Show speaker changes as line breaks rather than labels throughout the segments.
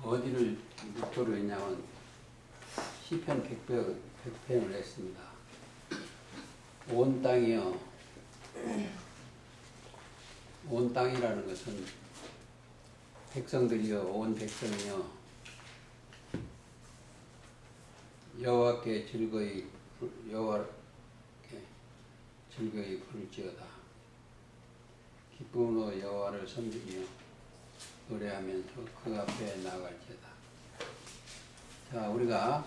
어디를 목표로 했냐면 시편 100편을 했습니다. 온 땅이요. 온 땅이라는 것은 백성들이요, 온 백성이요, 여호와께 즐거이 부를지어다. 기쁨으로 여호와를 섬기며 노래하면서 그 앞에 나아갈지어다. 자, 우리가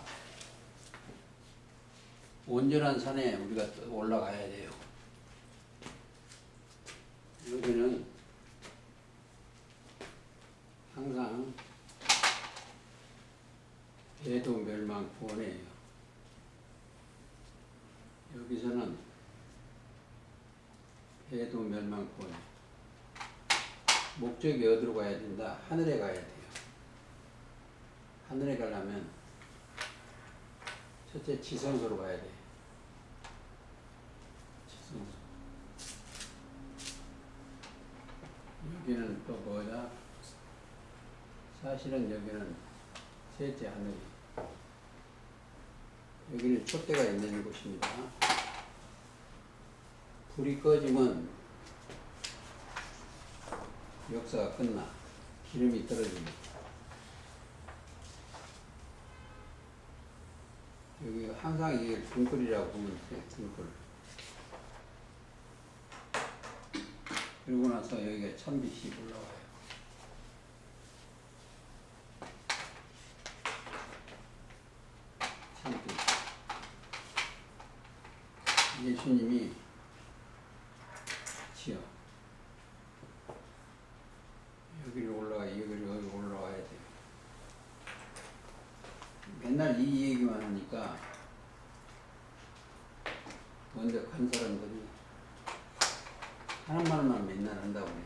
온전한 산에 우리가 올라가야 돼요. 여기는 항상 배도 멸망 구원이에요. 여기서는 배도 멸망 구원이에요. 목적이 어디로 가야 된다? 하늘에 가야 돼요. 하늘에 가려면 첫째 지성소로 가야 돼요. 지성소. 여기는 또 뭐냐? 사실은 여기는 셋째 하늘이. 여기는 촛대가 있는 곳입니다. 불이 꺼지면 역사가 끝나. 기름이 떨어집니다. 여기 항상 이게 등불이라고 보면 돼요. 등불. 그러고 나서 여기가 천빛이 올라와요. 천빛. 예수님이 지어 여기를 여기 올라와야 돼요. 맨날 이 얘기만 하니까 먼저 간 사람들이 하는 말만 맨날 한다고 해요.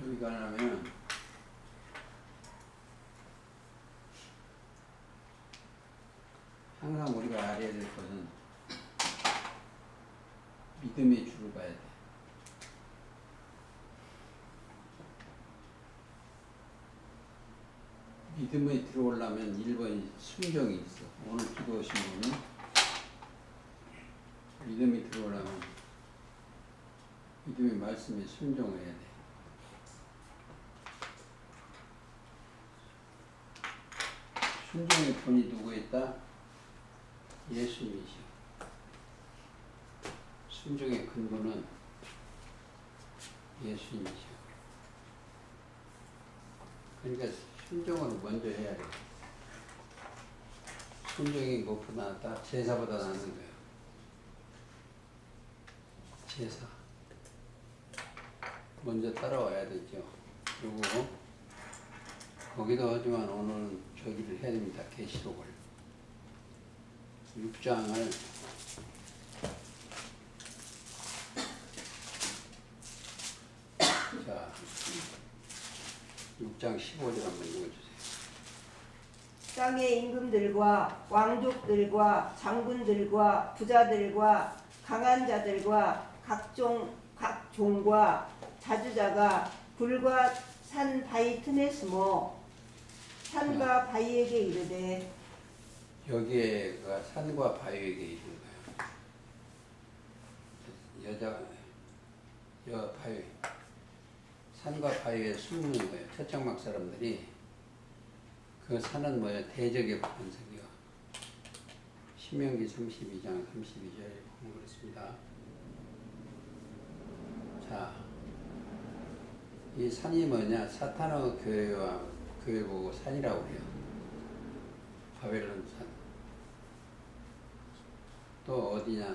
여기 가려면 항상 우리가 알아야 될 것은 믿음의 줄을 봐야 돼. 믿음에 들어오려면 1번이 순종이 있어. 오늘 기도 오신 분은 믿음이 들어오려면 믿음의 말씀에 순종해야 돼. 순종의 본이 누구에 있다? 예수님이시오. 순종의 근본은 예수님이시오. 그러니까 순종을 먼저 해야 돼. 순종이 무엇보다 낫다? 제사보다 낫는 거예요. 제사. 먼저 따라와야 되죠. 그리고 거기도 하지만 오늘은 저기를 해야 됩니다. 계시록을. 6장을 자 6장 15절 한번 읽어주세요.
땅의 임금들과 왕족들과 장군들과 부자들과 강한 자들과 각 종과 자주자가 불과 산 바위 틈에 숨어 산과 바위에게 이르되
여기에가 산과 바위에게 이르는 거예요. 바위 산과 바위에 숨는 거예요. 첫장막 사람들이 그 산은 뭐예요? 대적의 반석이요. 신명기 32장 32절에 보면 그렇습니다. 자, 이 산이 뭐냐? 사탄의 교회 보고 산이라고 해요. 바벨론 산. 또 어디냐?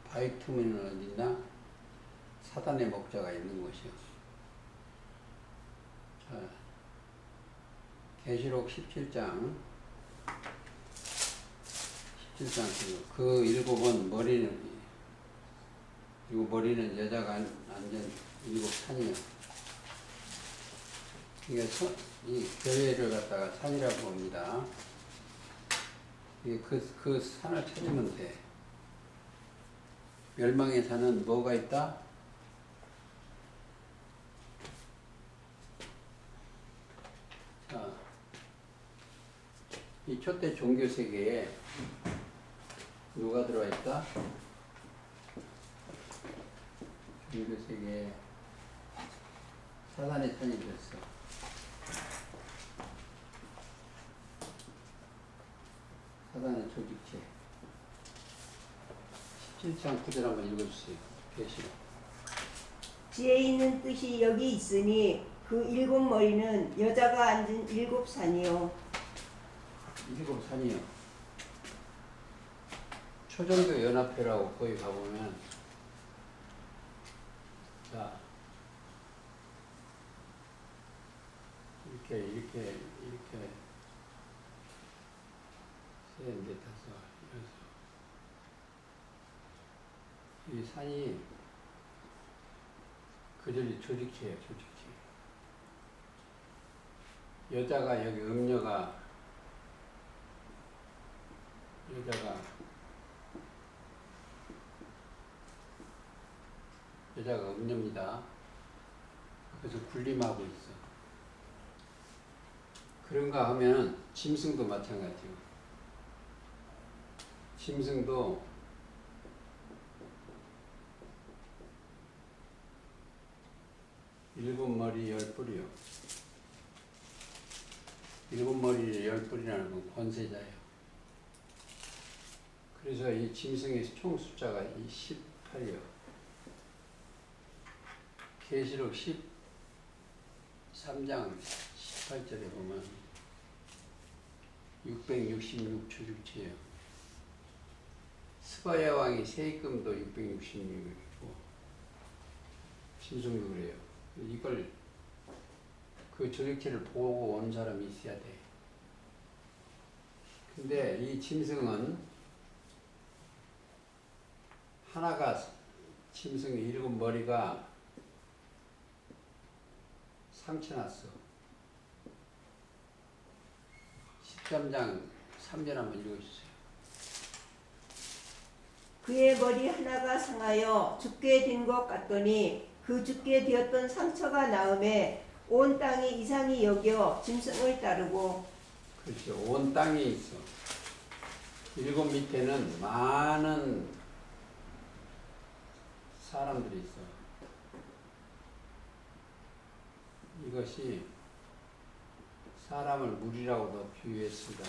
바위 틈에는 어디냐? 사단의 목자가 있는 곳이요. 자, 계시록 17장 그 머리는 여자가 앉은 7산이요. 그러니까 이 교회를 갖다가 산이라고 봅니다. 그 산을 찾으면 돼. 멸망의 산은 뭐가 있다? 이 초대 종교 세계에 누가 들어와 있다? 종교 세계에 사단의 편이 됐어. 사단의 조직체. 17장 9절 한번 읽어주세요. 계시록.
지혜 있는 뜻이 여기 있으니 그 일곱 머리는 여자가 앉은 일곱 산이요.
일곱 산이요. 초종교 연합회라고 거기 가보면, 자, 이렇게 셋, 넷, 다섯, 여섯. 이 산이 그들이 조직체예요, 조직체. 여자가 여기 여자가 음녀입니다. 그래서 군림하고 있어. 그런가 하면 짐승도 마찬가지요. 짐승도 일곱 머리 열 뿔이요. 일곱 머리 열 뿔이라는 건 권세자예요. 그래서 이 짐승의 총 숫자가 18이요. 계시록 13장 18절에 보면 666 조직체예요. 스바야 왕이 세금도 666이고 짐승도 그래요. 이걸 그 조직체를 보고 온 사람이 있어야 돼. 근데 이 짐승은 하나가 짐승의 일곱 머리가 상처났어. 13장 3절 한번 읽어주세요.
그의 머리 하나가 상하여 죽게 된 것 같더니 그 죽게 되었던 상처가 나음에 온 땅이 이상히 여겨 짐승을 따르고.
그렇죠. 온 땅에 있어. 일곱 밑에는 많은 사람들이 있어. 이것이 사람을 물이라고도 비유했습니다.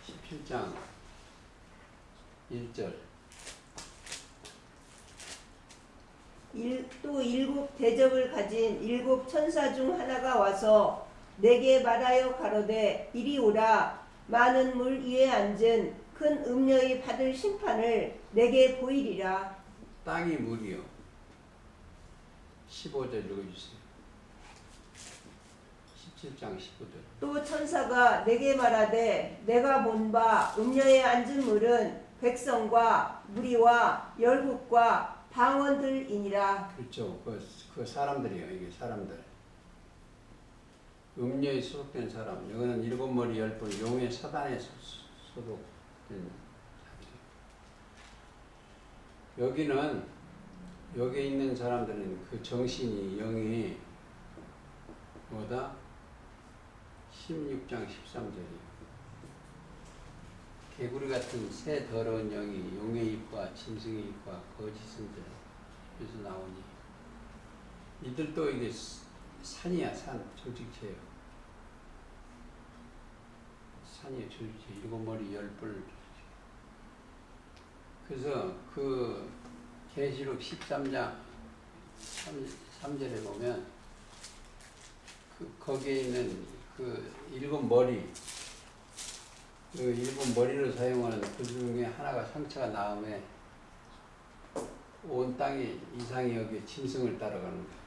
17장 1절.
또 일곱 대접을 가진 일곱 천사 중 하나가 와서 내게 말하여 가로되 이리 오라. 많은 물 위에 앉은 큰 음녀의 받을 심판을 내게 보이리라.
땅이 물이요. 15절 읽어주세요. 17장 15절.
또 천사가 내게 말하되 내가 본 바 음녀에 앉은 물은 백성과 무리와 열국과 방언들이니라.
그렇죠. 그 사람들이에요. 이게 사람들. 음녀에 소속된 사람. 여기는 일곱 머리 열 뿔 용의 사단에 소속된 사람들. 여기는 여기 있는 사람들은 그 정신이 영이 뭐다? 16장 13절이에요. 개구리 같은 새 더러운 영이 용의 입과 짐승의 입과 거짓은들 에서 나오니 이들도 이게 산이야. 산 조직체예요. 산이에요. 조직체. 일곱 머리 열 뿔. 그래서 그 계시록 13장 3절에 보면 거기에 있는 그 일곱 머리, 그 일곱 머리를 사용하는 그 중에 하나가 상처가 나음에 온 땅이 이상히 여기 짐승을 따라가는 거예요.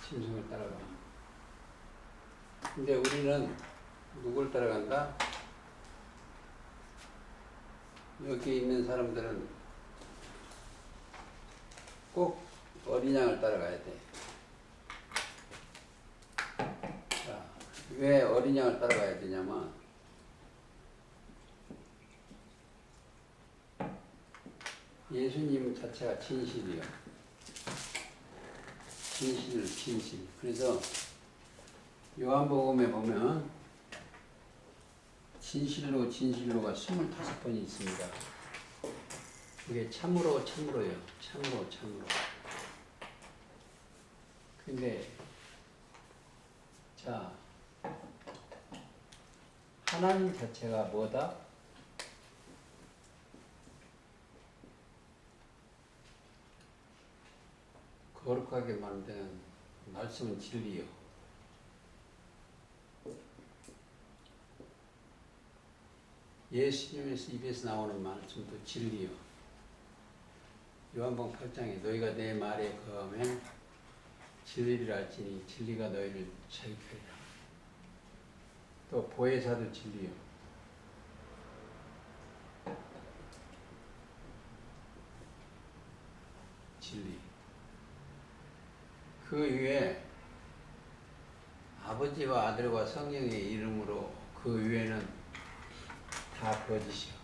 짐승을 따라가. 근데 우리는 누굴 따라간다? 여기 있는 사람들은 꼭 어린 양을 따라가야 돼. 자, 왜 어린 양을 따라가야 되냐면 예수님 자체가 진실이요. 진실. 그래서 요한복음에 보면 진실로 진실로가 25번이 있습니다. 이게 참으로 참으로요. 참으로 참으로. 근데 자, 하나님 자체가 뭐다? 거룩하게 만드는 말씀은 진리요. 예수님에서 입에서 나오는 말씀도 진리요. 요한복음 8장에 너희가 내 말에 거하면 진리를 알지니 진리가 너희를 자유케 하리라. 또 보혜사도 진리요. 진리. 그 위에 아버지와 아들과 성령의 이름으로 그 위에는 다 거짓이요.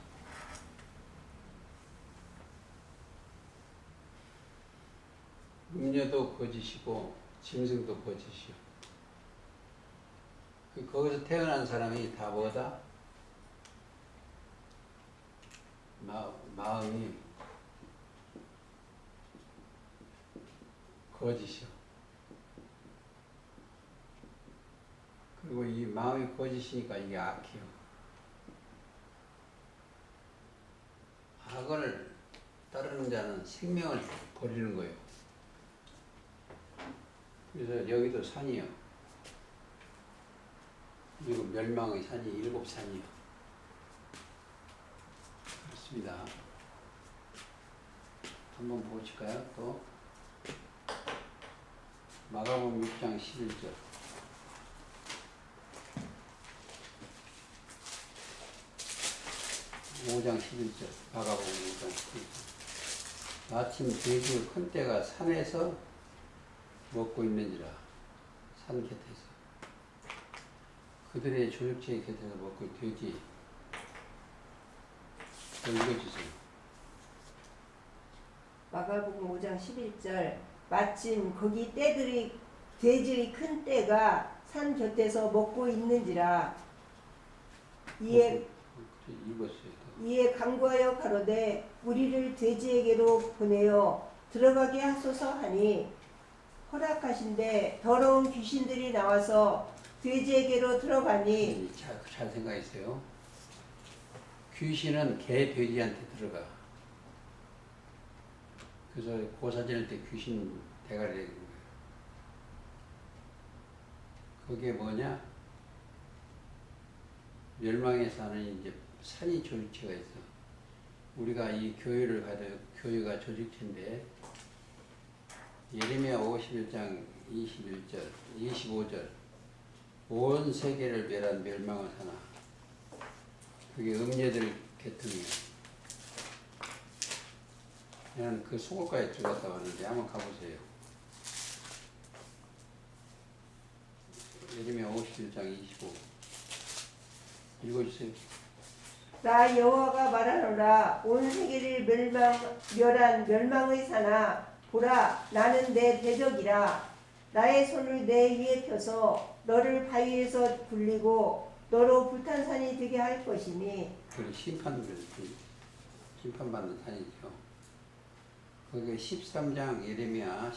음료도 거짓이고 짐승도 거짓이요. 거기서 태어난 사람이 다 뭐다? 마음이 거짓이요. 그리고 이 마음이 거짓이니까 이게 악해요. 악을 따르는 자는 생명을 버리는 거예요. 그래서 여기도 산이요. 그리고 멸망의 산이 7산이요. 그렇습니다. 한번 보실까요? 또 마가복음 6장 11절. 5장 11절. 마가복음 5장 11절. 마침 돼지의 큰 떼가 산에서 먹고 있는지라. 산 곁에서. 그들의 조력지의 곁에서 먹고 돼지. 읽어주세요.
마가복음 5장 11절. 마침 거기 떼들이 돼지의 큰 떼가 산 곁에서 먹고 있는지라. 이에 간구하여 가로되 우리를 돼지에게로 보내어 들어가게 하소서 하니 허락하신데 더러운 귀신들이 나와서 돼지에게로 들어가니.
잘 생각했어요. 귀신은 개 돼지한테 들어가. 그래서 고사 지낼 때 귀신 대가리 되는 거예요. 그게 뭐냐? 멸망에 사는 이제 산이 조직체가 있어. 우리가 이 교회를 가도 교회가 조직체인데 예레미야 51장 21절, 25절 온 세계를 멸한 멸망을 사나. 그게 음녀들 계통이에요. 나는 그 수고가에 들어갔다 왔는데 한번 가보세요. 예레미야 51장 25 읽어주세요.
나 여호와가 말하노라. 온 세계를 멸한 멸망의 사나 보라 나는 내 대적이라. 나의 손을 내 위에 펴서 너를 바위에서 굴리고 너로 불탄 산이 되게 할 것이니.
그 심판받는 산이죠. 거기 13장 예레미야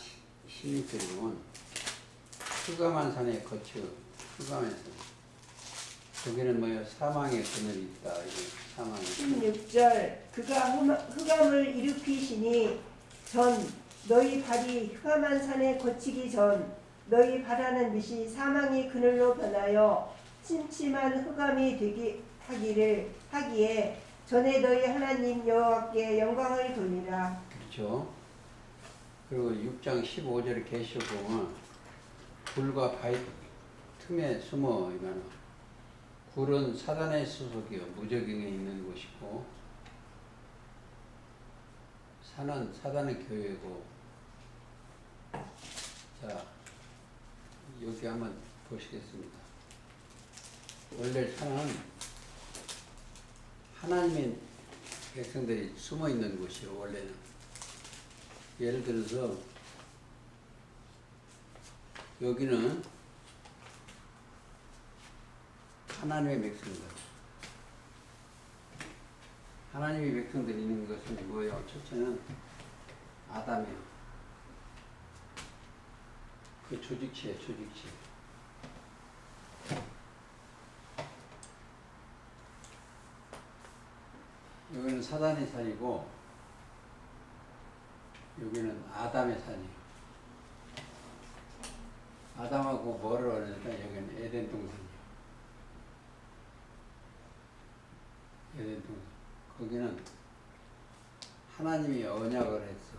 16절에 보면 흑암한 산에 거쳐. 흑암에서 거기는 뭐예요? 사망의 그늘이 있다. 사망의
16절. 그가 흑암을 일으키시니 전 너희 발이 흑암한 산에 거치기 전 너희 발하는 빛이 사망의 그늘로 변하여 침침한 흑암이 되게 하기에 전에 너희 하나님 여호와께 영광을 돌리라.
그렇죠. 그리고 6장 15절에 계시록 보면 굴과 바위 틈에 숨어 이거는 굴은 사단의 수속이요 무적행에 있는 곳이고 산은 사단의 교회고. 자 여기 한번 보시겠습니다. 원래 산은 하나님의 백성들이 숨어 있는 곳이요 원래는. 예를 들어서 여기는 하나님의 백성들. 하나님의 백성들이 있는 것은 뭐예요? 첫째는 아담이에요. 그 조직체예요, 조직체. 여기는 사단의 산이고 여기는 아담의 산이에요. 아담하고 뭐를 얻으니까 여기는 에덴 동산이에요. 에덴 동산. 거기는 하나님이 언약을 했어.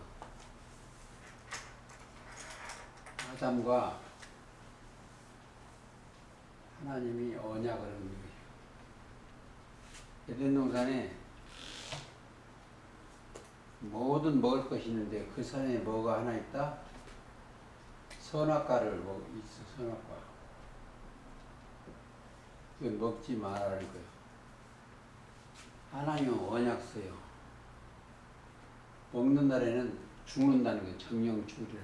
아담과 하나님이 언약을 한 거예요. 에덴 동산에 모든 먹을 것이 있는데 그 산에 뭐가 하나 있다? 선악과를 있어, 선악과. 그건 먹지 말라는 거예요. 하나님은 언약 써요. 먹는 날에는 죽는다는 거예요. 정령 죽으리라.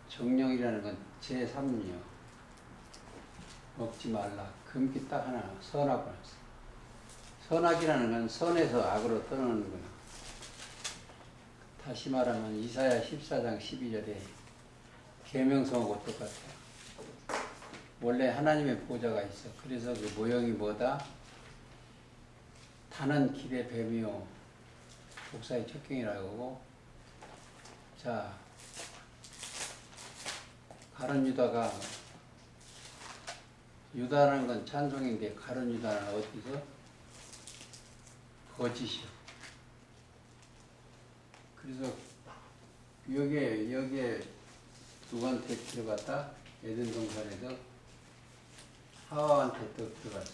정령이라는 건 제3요. 먹지 말라. 금기 딱 하나, 선악을. 선악이라는 건 선에서 악으로 떠나는 거예요. 다시 말하면 이사야 14장 12절에 계명성하고 똑같아요. 원래 하나님의 보좌가 있어. 그래서 그 모형이 뭐다? 타는 길의 뱀이요. 독사의 척경이라고 하고, 자, 가룟 유다가, 유다라는 건 찬송인데 가룟 유다는 어디서? 거짓이요. 그래서 여기에 누구한테 들어갔다? 에덴 동산에서 하와한테 또 들어갔어.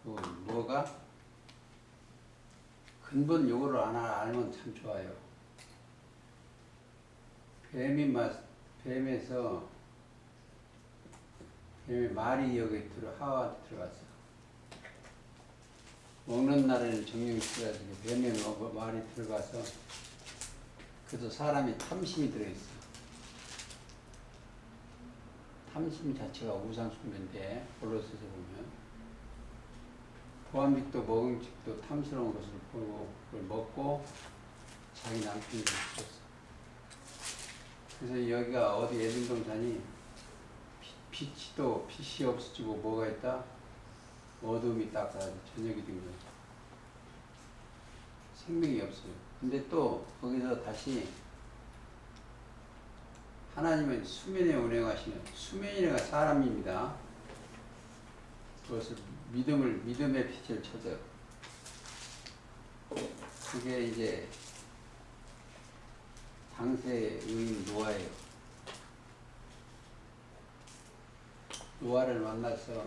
그 뭐가? 근본 요거를 알면 참 좋아요. 뱀의 말이 여기 하와한테 들어갔어. 먹는 날에는 정령이 들어가지고 뱀의 말이 들어가서 그래서 사람이 탐심이 들어있어. 탐심 자체가 우상숭배인데 골로새서 보면 보암직도 먹음직도 탐스러운 것을 보고 그걸 먹고 자기 남편이 죽었어. 그래서 여기가 어디 에덴 동산이 빛이 없어지고 뭐가 있다? 어둠이 딱 가지고 저녁이 된 거예요. 생명이 없어요. 근데 또 거기서 다시 하나님은 수면에 운행하시는 수면이가 사람입니다. 그것을 믿음의 빛을 쳐서 그게 이제 당시의 의인 노아예요. 노아를 만나서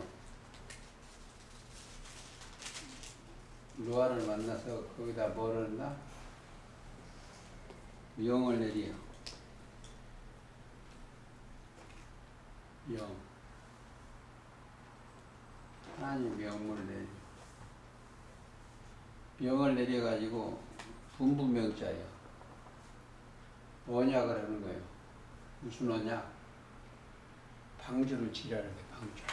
거기다 뭐를 했나? 명을 내리요. 명. 하나님 명을 내려가지고 분부명자예요. 언약을 하는 거예요. 무슨 언약? 방주를 지라는 거예요. 방주.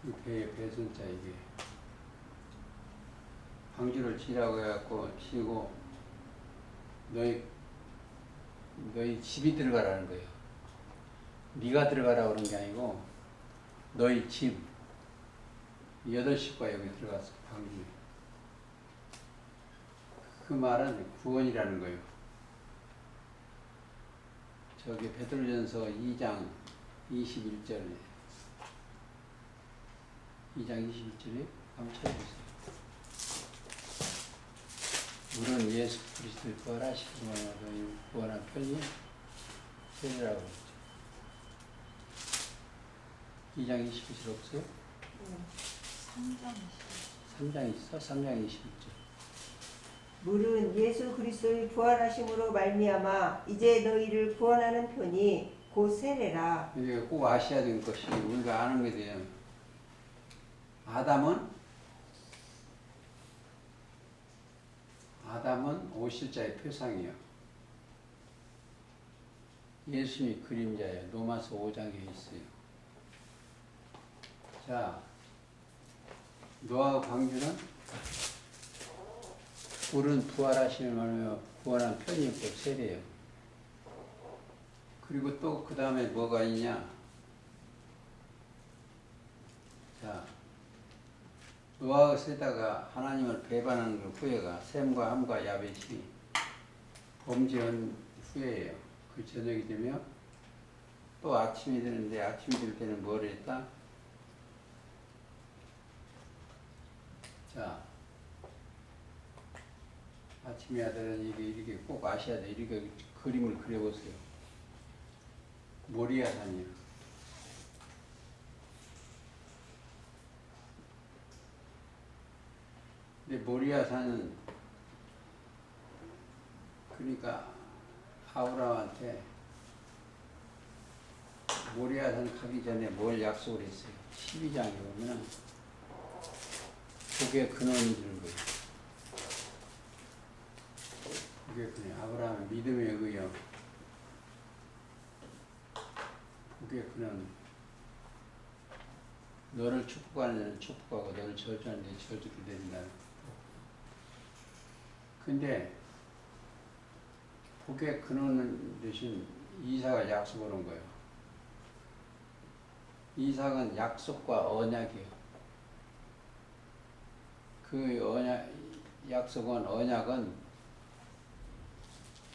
이 배의 배선자 이게. 방주를 지라고 해갖고 지고 너희 집이 들어가라는 거예요. 네가 들어가라고 그런 게 아니고 너희 집 8식구가 여기 들어갔어. 방주에. 그 말은 구원이라는 거예요. 저기 베드로전서 2장 21절에 한번 찾아보세요. 물은 예수 그리스도의 부활하시고 구원한 편이 세례라고 그러죠. 2장 21절 없어요? 3장 있어? 3장 21절.
물은 예수 그리스도의 부활하심으로 말미암아 이제 너희를 구원하는 편이 곧 세례라.
이게 꼭 아셔야 되는 것이 우리가 아는 게 돼요. 아담은 오실자의 표상이에요. 예수님이 그림자예요. 로마서 5장에 있어요. 자, 노아와 방주는 불은 부활하시는 말며 부활한 편이 있고 세례예요. 그리고 또 그 다음에 뭐가 있냐? 자, 노아가 세다가 하나님을 배반하는 그 후회가 셈과 함과 야벳이 범죄한 후회예요. 그 저녁이 되면 또 아침이 되는데 아침이 될 때는 뭘 했다? 자, 아침이 아들은 이렇게 꼭 아셔야 돼. 이렇게 그림을 그려보세요. 모리아산이요. 근데 모리아산은 그러니까 아브라함한테 모리아산 가기 전에 뭘 약속을 했어요. 12장에 보면은 복의 근원이 되는 거예요. 복의 근원. 아브라함의 믿음에 의하여 복의 근원. 너를 축복하는 자는 축복하고 너를 저주하는 자는 저주를 내린다. 근데 복의 근원 대신 이삭을 약속을 한 거예요. 이삭은 약속과 언약이에요. 그 언약, 약속은 언약은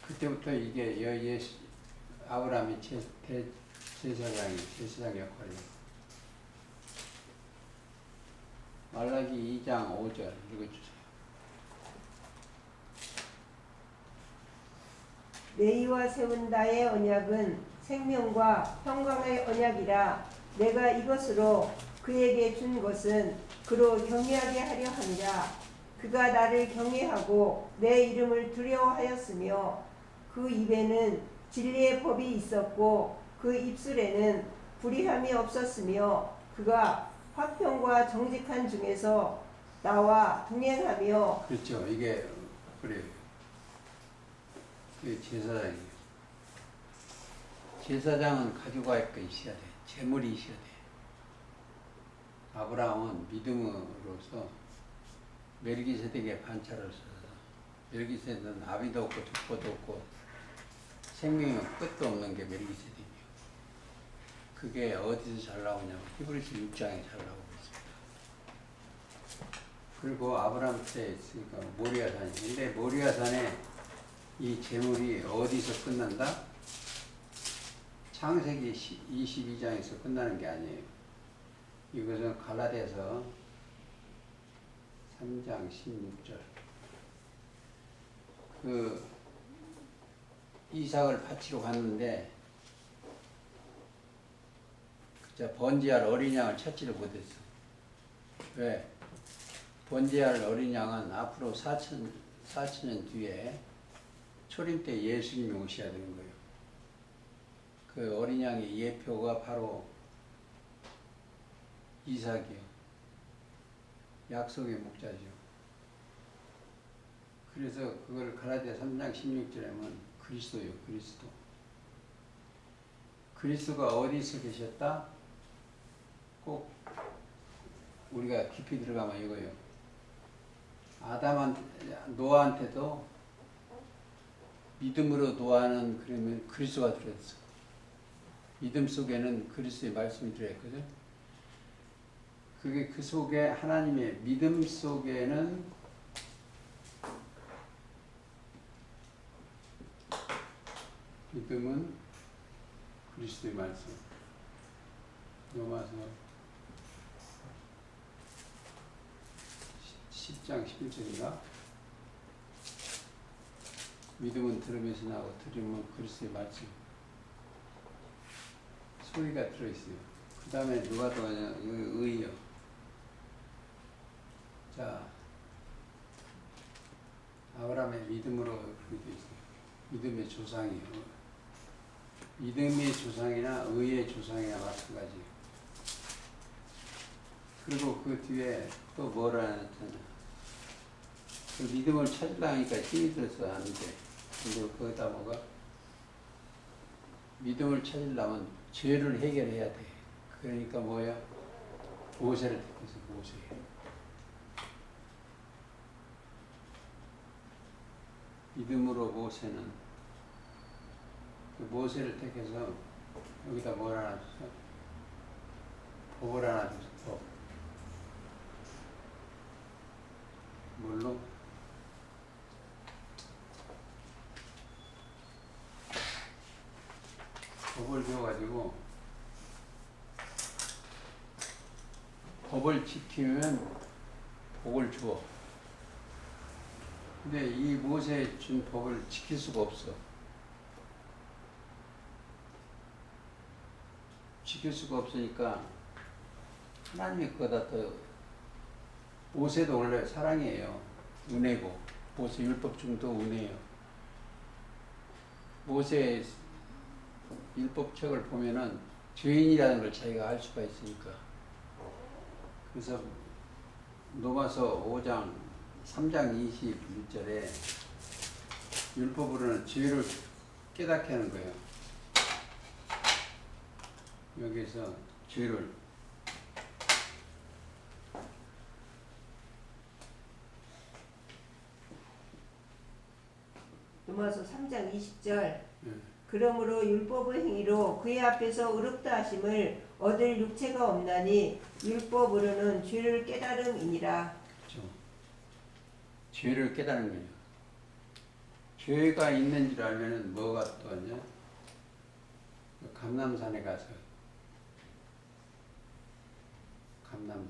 그때부터 이게 아브라함이 제사장 역할이에요. 말라기 2장 5절 읽어주세요.
너희와 세운 나의 언약은 생명과 평강의 언약이라. 내가 이것으로 그에게 준 것은 그로 경외하게 하려 함이라. 그가 나를 경외하고 내 이름을 두려워하였으며 그 입에는 진리의 법이 있었고 그 입술에는 불의함이 없었으며 그가 화평과 정직한 중에서 나와 동행하며.
그렇죠. 이게 그래요. 이게 제사장이에요. 제사장은 가지고 갈 게 있어야 돼. 재물이 있어야 돼. 아브라함은 믿음으로서 멜기세덱의 반차를 써서 멜기세덱은 아비도 없고 족보도 없고 생명이 끝도 없는 게 멜기세덱이에요. 그게 어디서 잘 나오냐면 히브리서 6장에 잘 나오고 있습니다. 그리고 아브라함 때 있으니까 모리아산이. 근데 모리아산에 이 재물이 어디서 끝난다? 창세기 22장에서 끝나는 게 아니에요. 이것은 갈라디아서 3장 16절. 그 이삭을 바치러 갔는데 번제할 어린 양을 찾지를 못했어. 왜? 번제할 어린 양은 앞으로 4,000년 뒤에 초림 때 예수님이 오셔야 되는 거예요. 그 어린 양의 예표가 바로 이삭이요. 약속의 목자죠. 그래서 그걸 갈라디아 3장 16절에 보면 그리스도요, 그리스도. 그리스도가 어디서 계셨다? 꼭 우리가 깊이 들어가면 이거예요. 노아한테도 믿음으로 노아는 그러면 그리스도가 들어있어. 믿음 속에는 그리스도의 말씀이 들어있거든. 그게 그 속에 하나님의 믿음 속에는 믿음은 그리스도의 말씀. 로마서 10장 11절인가? 믿음은 들음에서 나고 들음은 그리스도의 말씀. 소리가 들어있어요. 그 다음에 누가 또 하냐? 의요. 자, 아브라함의 믿음으로 그렇게 되어 있어요. 믿음의 조상이에요. 믿음의 조상이나 의의 조상이나 마찬가지예요. 그리고 그 뒤에 또 뭐라 하잖아. 그 믿음을 찾으려니까 힘이 들어서 안 돼. 근데 거기다 뭐가? 믿음을 찾으려면 죄를 해결해야 돼. 그러니까 뭐야? 모세를 택해서 모세. 믿음으로 모세는 그 모세를 택해서 여기다 뭘 하나 줬어? 법을 하나 줬어. 법. 뭘로? 법을 줘가지고 법을 지키면 복을 줘. 근데 이 모세에 준 법을 지킬 수가 없어. 지킬 수가 없으니까 하나님이 그거다 또 모세도 원래 사랑이에요. 은혜고 모세 율법 중도 은혜예요. 모세 율법책을 보면은 죄인이라는 걸 자기가 알 수가 있으니까. 그래서 로마서 5장 3장 21절에 율법으로는 죄를 깨닫게 하는 거예요. 여기서 죄를
로마서 3장 20절
예.
그러므로 율법의 행위로 그의 앞에서 의롭다 하심을 얻을 육체가 없나니 율법으로는 죄를 깨달음이니라.
그렇죠. 죄를 깨닫는 거예요. 죄가 있는 줄 알면은 뭐가 또 하냐? 감람산에 가서 감람산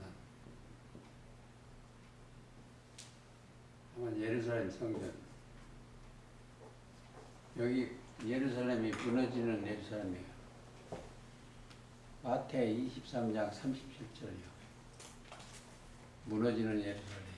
아마 예루살렘 성전 여기 예루살렘이 무너지는 예루살렘이에요. 마태 23장 37절이요. 무너지는 예루살렘.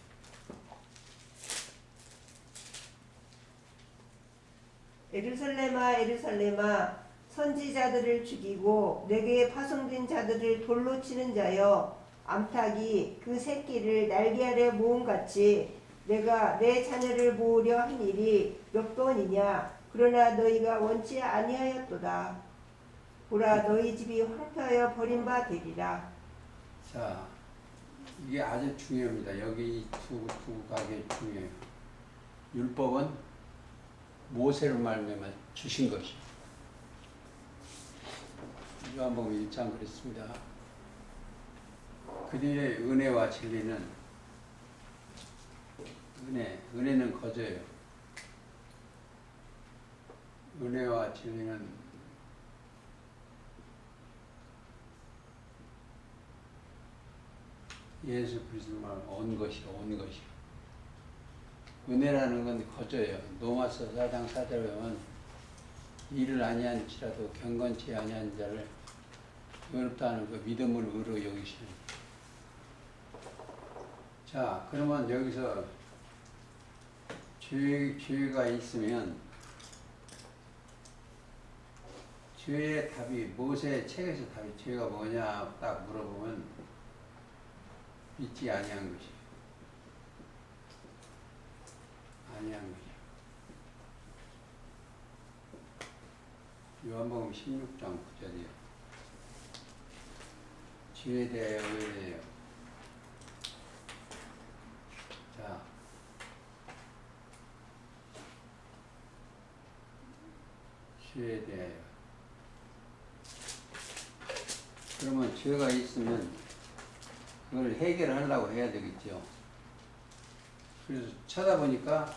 에루살렘아 에루살렘아 선지자들을 죽이고 내게 파송된 자들을 돌로 치는 자여 암탉이 그 새끼를 날개 아래 모음같이 내가 내 자녀를 모으려 한 일이 몇 번이냐. 그러나 너희가 원치 아니하였도다. 보라 너희 집이 황폐하여 버린 바 되리라.
자, 이게 아주 중요합니다. 여기 두 가게 중요해요. 율법은 모세로 말미암아 주신 것이. 요한복음 1장 그랬습니다. 그 뒤에 은혜와 진리는 은혜는 거저예요. 은혜와 진리는 예수 그리스도만 온 것이요. 은혜라는 건 거저예요. 로마서 4장 4절에 보면 일을 아니한지라도 경건치 아니한 자를 의롭다 하는 그 믿음을 의로 여기시는. 자, 그러면 여기서 죄가 있으면 죄의 답이 모세의 책에서 답이 죄가 뭐냐 딱 물어보면 믿지 아니한 것이 아니한 것이야. 요한복음 16장 9절이요. 죄에 대하여 의에 대하여. 자, 죄에 대하여. 그러면 죄가 있으면 그걸 해결하려고 해야 되겠죠. 그래서 찾아보니까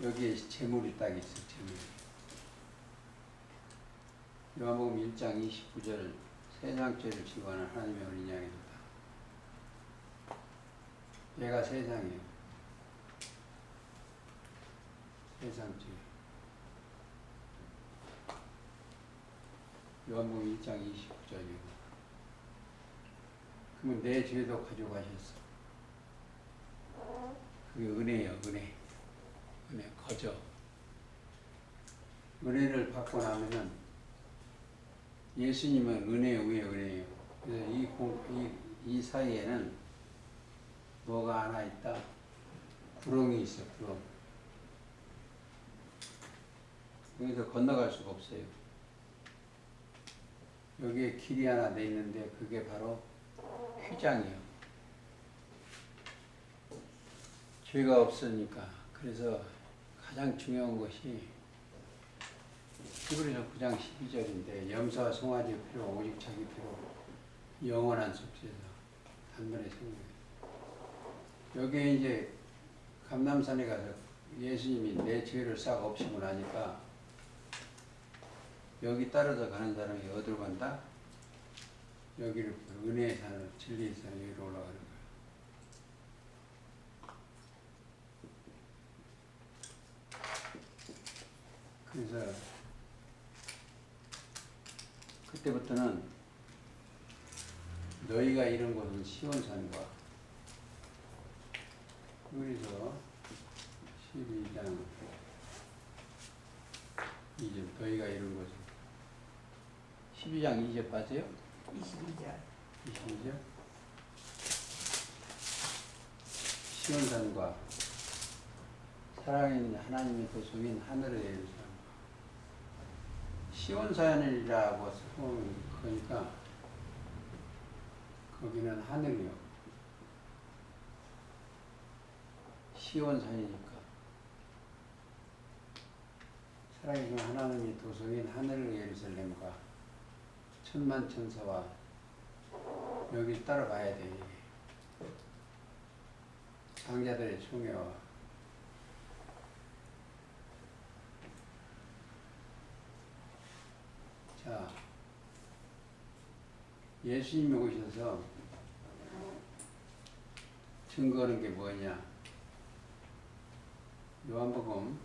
여기에 재물이 딱 있어. 재물. 요한복음 1장 29절 세상 죄를 지고 하는 하나님의 어린 양이로다. 얘가 세상이에요. 세상 죄. 요한복음 1장 29절이고. 그러면 내 죄도 가져가셨어. 그게 은혜예요. 은혜 거저. 은혜를 받고 나면은 예수님은 은혜 위에 은혜예요. 그래서 이 사이에는 뭐가 하나 있다? 구렁이 있어. 구렁. 여기서 건너갈 수가 없어요. 여기에 길이 하나 돼 있는데 그게 바로 휘장이요. 죄가 없으니까. 그래서 가장 중요한 것이 히브리서 9장 12절인데 염소와 송아지 필요 오직 자기 필요 영원한 속죄자 단번에 생명해. 여기에 이제 감람산에 가서 예수님이 내 죄를 싹 없애고 나니까 여기 따라서 가는 사람이 어디로 간다? 여기를 은혜의 산을 진리의 산을 여기로 올라가는 거예요. 그래서 그때부터는 너희가 이룬 곳은 시온산과 그래서 12장 2절 너희가 이룬 곳은 12장 2절 빠져요?
22절.
22절 시온산과 사랑하는 하나님의 도성인 하늘의 예루살렘 시온산이라고 쓰면 그러니까 거기는 하늘이요. 시온산이니까 살아계신 하나님의 도성인 하늘의 예루살렘과 천만 천사와 여기 따라가야 돼. 장자들의 총회와 자 예수님이 오셔서 증거하는 게 뭐냐? 요한복음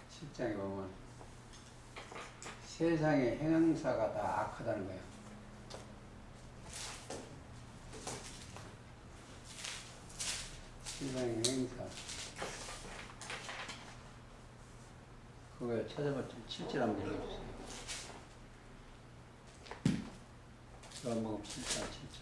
7장에 보면 세상의 행사가 다 악하다는 거야. 세상의 행사. 그거 찾아봤더니 7절 한번 읽어주세요. 요한복음 7장 7절.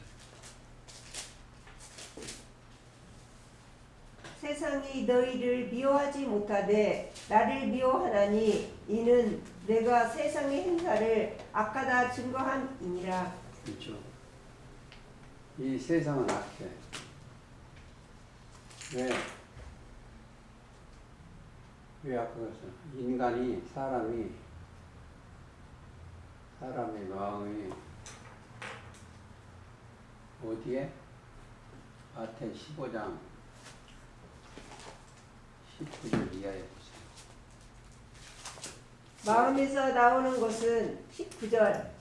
세상이 너희를 미워하지 못하되 나를 미워하나니 이는 내가 세상의 행사를 악하다 증거함이니라.
그렇죠. 이 세상은 악해. 왜 악하겠어? 인간이 사람의 마음이 어디에? 마태 15장 19절 이하에 보세요.
마음에서 나오는 것은 19절.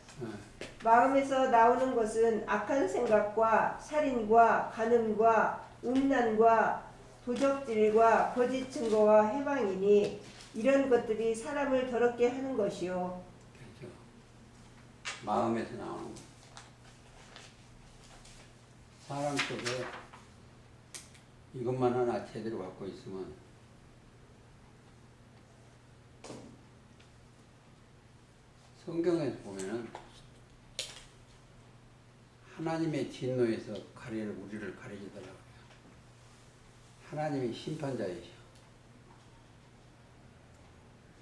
마음에서 나오는 것은 악한 생각과 살인과 간음과 음란과 도적질과 거짓 증거와 해방이니 이런 것들이 사람을 더럽게 하는 것이요.
그렇죠. 마음에서 나오는 거. 사람 속에 이것만 하나 제대로 갖고 있으면 성경에서 보면은 하나님의 진노에서 우리를 가리시더라고요. 하나님이 심판자이셔.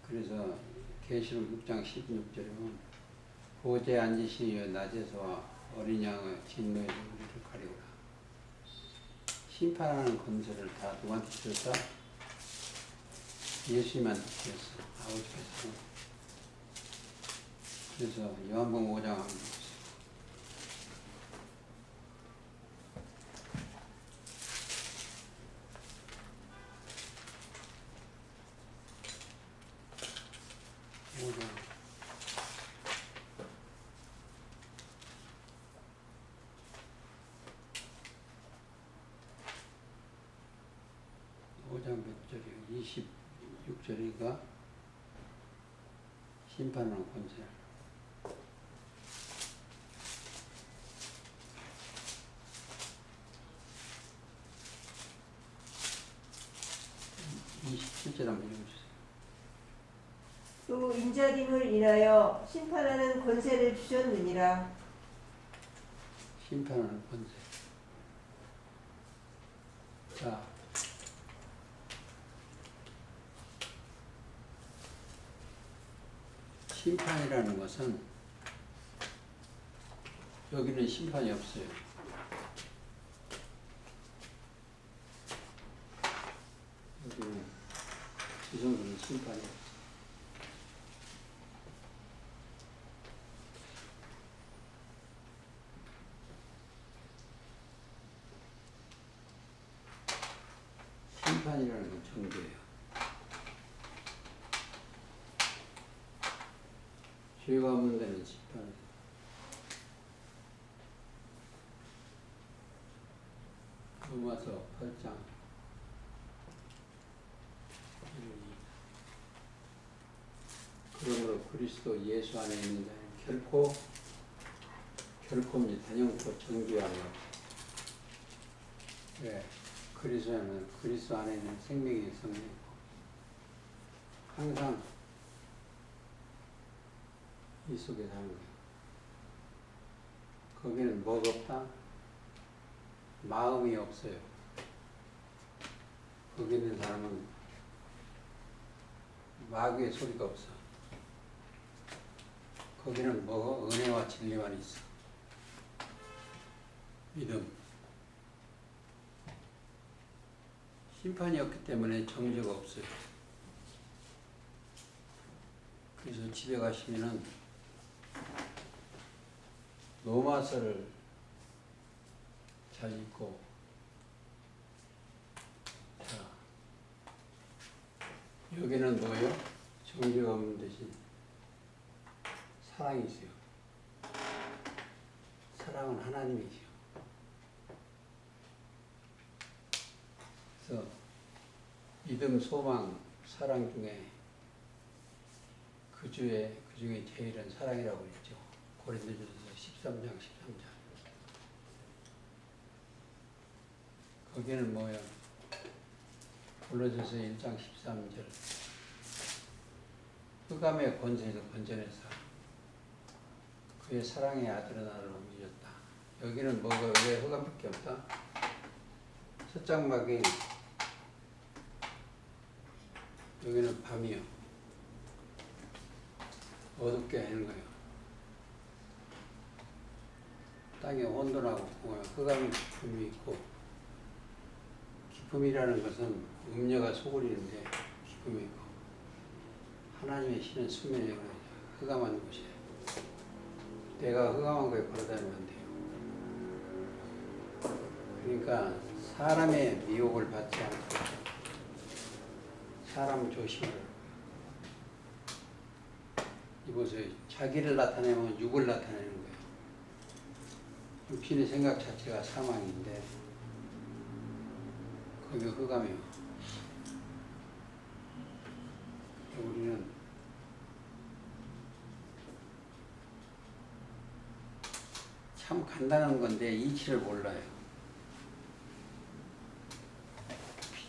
그래서 계시록 6장 16절에 보면 보좌에 앉으시니 낮에서 어린 양의 진노에서 우리를 가리우라. 심판하는 권세를 다 누구한테 주셨다? 예수님한테 주셨어. 아버지께서. 그래서 요한복음 5장 한번 보세요. 몇 절이요? 26절인가? 심판하는 권세. 실제로 한번 읽어주세요.
또 인자됨을 인하여 심판하는 권세를 주셨느니라.
심판하는 권세. 자, 심판이라는 것은 여기는 심판이 없어요. 여기는 지성은 심판이 없어요. 심판이라는 건 정죄예요. 죄가 없는 데는 심판. 로마서 8장 1, 2. 그러므로 그리스도 예수 안에 있는 자는 결코 단연코 정죄하며 왜? 그리스도 안에 있는 생명의 성령이고 항상 이 속에 사는 거예요. 거기는 뭐가 없다? 마음이 없어요. 거기 있는 사람은 마귀의 소리가 없어. 거기는 뭐가? 은혜와 진리만 있어. 믿음. 심판이 없기 때문에 정죄가 없어요. 그래서 집에 가시면은 로마서를 잘 읽고, 자, 여기는 뭐예요? 정죄가 없는 대신 사랑이 있어요. 사랑은 하나님이시요. 그래서 믿음, 소망, 사랑 중에 그 중에 제일은 사랑이라고 했죠. 고린도전서 13장 13절. 거기는 뭐예요? 골로새서 1장 13절. 흑암의 권세에서 건져내서 그의 사랑의 아들의 나를 옮기셨다. 여기는 뭐가 왜 흑암밖에 없다? 첫장막이 여기는 밤이요. 어둡게 하는 거예요. 땅에 온도나고 흑암이 기품이 있고, 기품이라는 것은 음녀가 소굴이는데 기품이 있고, 하나님의 신은 수면에 흑암한 곳이에요. 내가 흑암한 곳에 걸어다니면 안 돼요. 그러니까 사람의 미혹을 받지 않고 사람을 조심하라고. 이보세요. 자기를 나타내면 육을 나타내는 거예요. 육신의 생각 자체가 사망인데 거기가 흑암이에요. 우리는 참 간단한 건데 이치를 몰라요.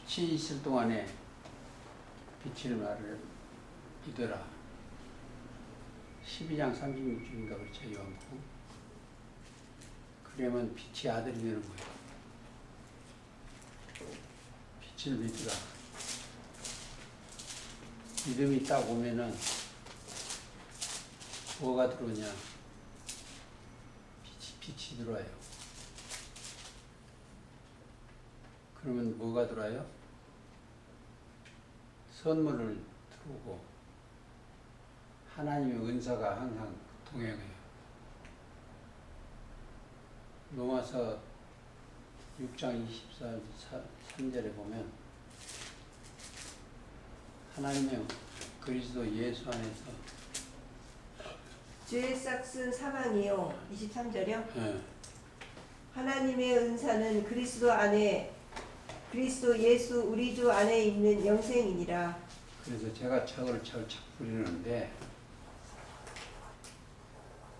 빛이 있을 동안에 빛을 나를 믿어라. 12장 36절인가 그렇죠, 요한복음. 그러면 빛이 아들이 되는 거예요. 빛을 믿으라. 믿음이 딱 오면은 뭐가 들어오냐? 빛이 들어와요. 그러면 뭐가 들어와요? 선물을 들어오고 하나님의 은사가 항상 동행해요. 로마서 6장 23절에 보면 하나님의 그리스도 예수 안에서
죄의 싹은 사망이요. 23절이요.
예,
하나님의 은사는 그리스도 예수 우리 주 안에 있는 영생이니라.
그래서 제가 책을 철착 부리는데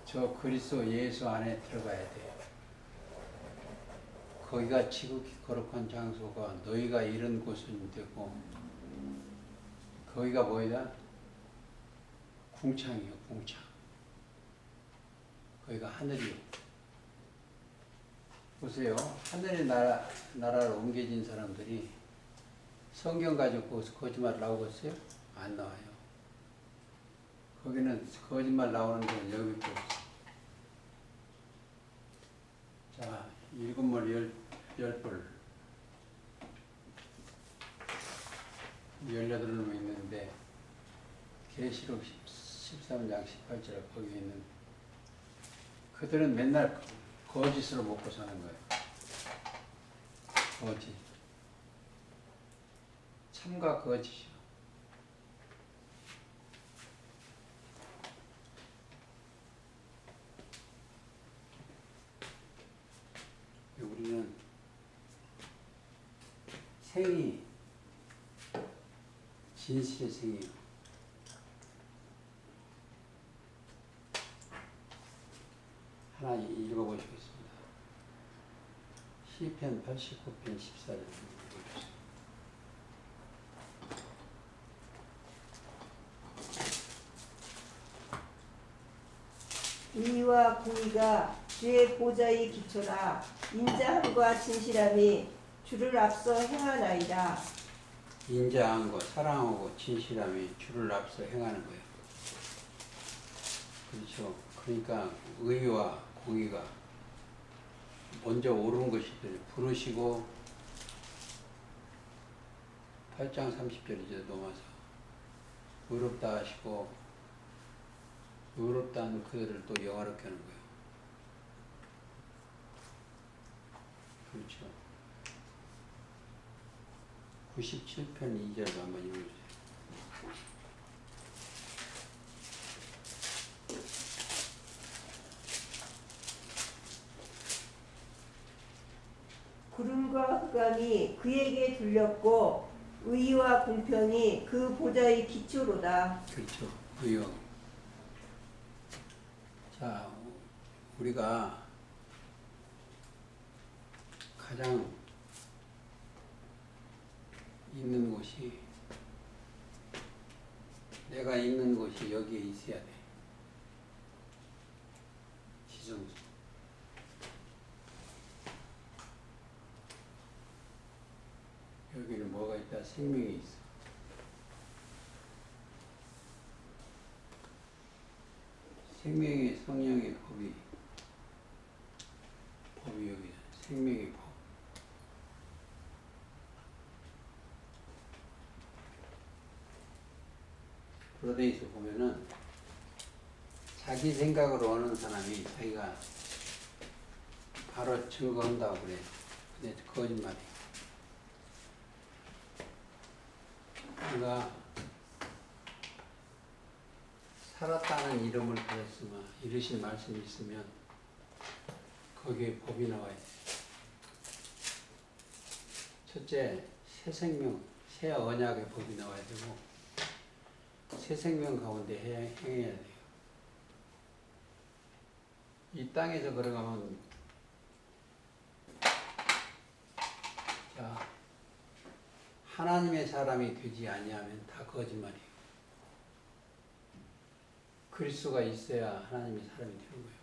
저 그리스도 예수 안에 들어가야 돼요. 거기가 지극히 거룩한 장소가 너희가 이런 곳은 되고 거기가 뭐야? 궁창이요, 궁창. 거기가 하늘이요. 보세요. 하늘의 나라로 옮겨진 사람들이 성경 가지고 거짓말을 나오겠어요? 안 나와요. 거기는 거짓말 나오는 데는 여기밖에 없어. 자, 일곱 물 열 불, 18놈 있는데 계시록 13장 18절 거기 있는 그들은 맨날 거짓으로 먹고 사는 거예요. 거짓. 참과 거짓이요. 우리는 생이 진실의 생이에요. 하나 읽어보시겠습니다. 시편 89편 14절 읽어주세요.
의와 공의가 주의 보좌의 기초라. 인자함과 진실함이 주를 앞서 행하나이다.
인자함과 사랑하고 진실함이 주를 앞서 행하는 거예요. 그렇죠. 그러니까 의와 공의가 먼저 옳은 것이들 부르시고 8장 30절 이제 넘어서 의롭다 하시고 의롭다는 그들을 또 영화롭게 하는 거예요. 그렇죠. 97편 2절 한번 읽어주세요.
구름과 흑암이 그에게 둘렸고 의와 공평이 그 보좌의 기초로다.
그렇죠. 의요. 자, 우리가 가장 있는 곳이 내가 있는 곳이 여기에 있어야 돼. 지성소. 여기는 뭐가 있다? 생명이 있어. 생명의 성령의 법이 여기 생명의 법. 브로데이서 보면은 자기 생각으로 오는 사람이 자기가 바로 증거한다고 그래. 근데 거짓말이야. 우리가 살았다는 이름을 가졌으면 이르신 말씀이 있으면 거기에 법이 나와야 돼. 첫째, 새 생명, 새 언약의 법이 나와야 되고 새 생명 가운데 행해야 돼요. 이 땅에서 걸어가면 자 하나님의 사람이 되지 아니하면 다 거짓말이에요. 그리스도가 있어야 하나님의 사람이 되는 거예요.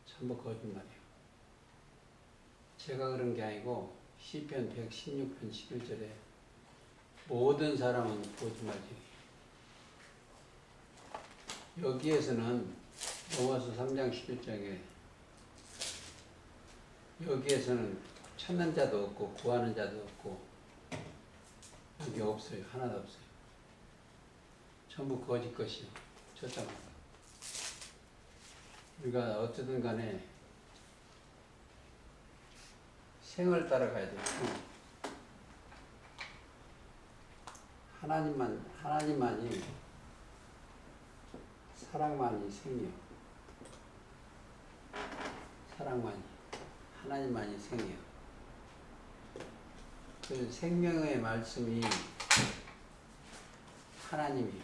전부 거짓말이에요. 제가 그런 게 아니고 시편 116편 11절에 모든 사람은 거짓말이에요. 여기에서는 로마서 3장 11장에 여기에서는 찾는 자도 없고 구하는 자도 없고 여기 없어요. 하나도 없어요. 전부 거짓 것이요. 쳤답니다. 우리가 어쨌든 간에 생을 따라가야 돼요. 하나님만이 사랑만이 생이요. 사랑만이 하나님만이 생이요. 그 생명의 말씀이 하나님이요.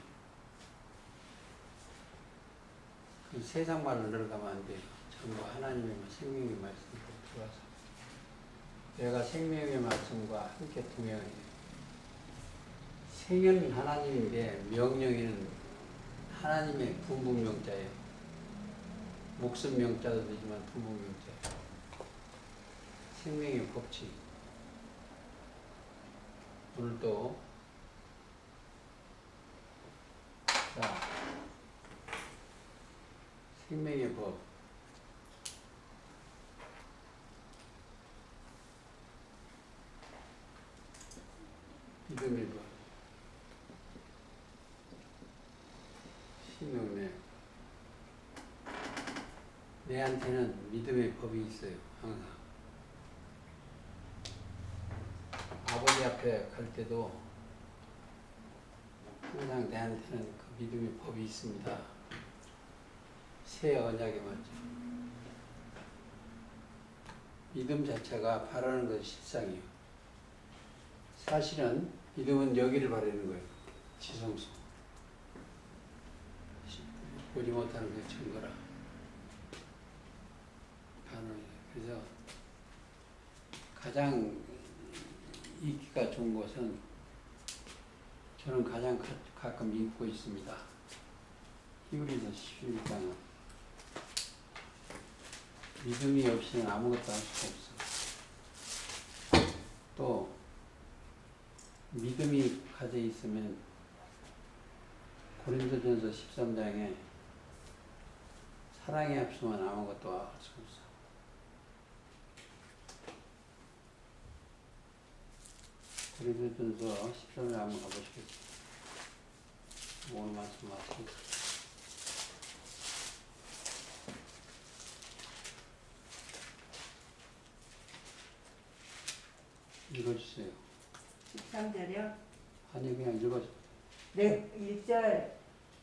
그 세상 말로 들어가면 안 돼요. 전부 하나님의 생명의 말씀으로 들어와서 내가 생명의 말씀과 함께 동행해야 돼요. 생은 하나님인데 명령에는 하나님의 분분명자예요. 목숨 명자도 되지만 분분명자예요. 생명의 법칙. 오늘도 생명의 법. 믿음의 법. 신명내. 내한테는 믿음의 법이 있어요. 항상. 아버지 앞에 갈 때도 항상 내한테는 그 믿음의 법이 있습니다. 새 언약에 맞죠. 믿음 자체가 바라는 것이 실상이에요. 사실은 믿음은 여기를 바라는 거예요. 지성소. 보지 못하는 그 증거라. 그래서 가장 읽기가 좋은 것은 저는 가장 가끔 읽고 있습니다. 히브리서 11장. 믿음이 없이는 아무것도 할 수가 없어. 또 믿음이 가져 있으면 고린도전서 13장에 사랑이 없으면 아무것도 할 수 없어. 고린도전서 13장 한번 가보시겠습니다. 오늘 말씀 마치겠습니다. 읽어주세요.
13절이요.
아니 그냥 읽어줘.
네, 1절.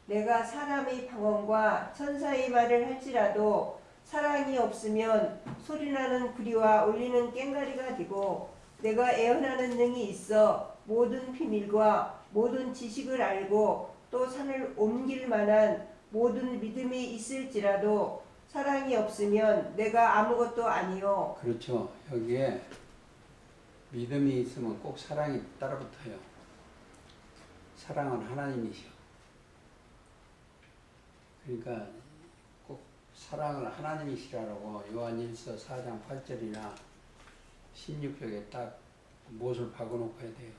내가 사람의 방언과 천사의 말을 할지라도 사랑이 없으면 소리나는 구리와 울리는 꽹과리가 되고, 내가 애언하는 능이 있어 모든 비밀과 모든 지식을 알고 또 산을 옮길 만한 모든 믿음이 있을지라도 사랑이 없으면 내가 아무것도 아니요.
그렇죠. 여기에 믿음이 있으면 꼭 사랑이 따라붙어요. 사랑은 하나님이시오. 그러니까 꼭 사랑을 하나님이시라고 요한일서 4장 8절이나 16절에 딱 못을 박아놓고 해야 돼요.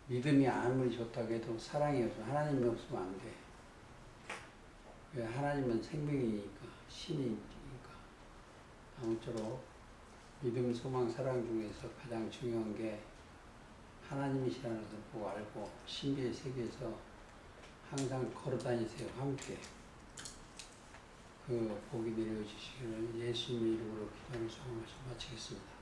믿음이 아무리 좋다고 해도 사랑이 없으면 하나님이 없으면 안 돼. 왜? 하나님은 생명이니까, 신이니까. 아무쪼록 믿음, 소망, 사랑 중에서 가장 중요한 게 하나님이시라는 것을 보고 알고 신비의 세계에서 항상 걸어다니세요. 함께. 그 복이 내려주시기를 예수님의 이름으로 기도하는 소감을 마치겠습니다.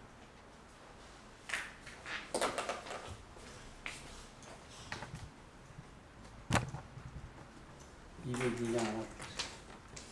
202장 하나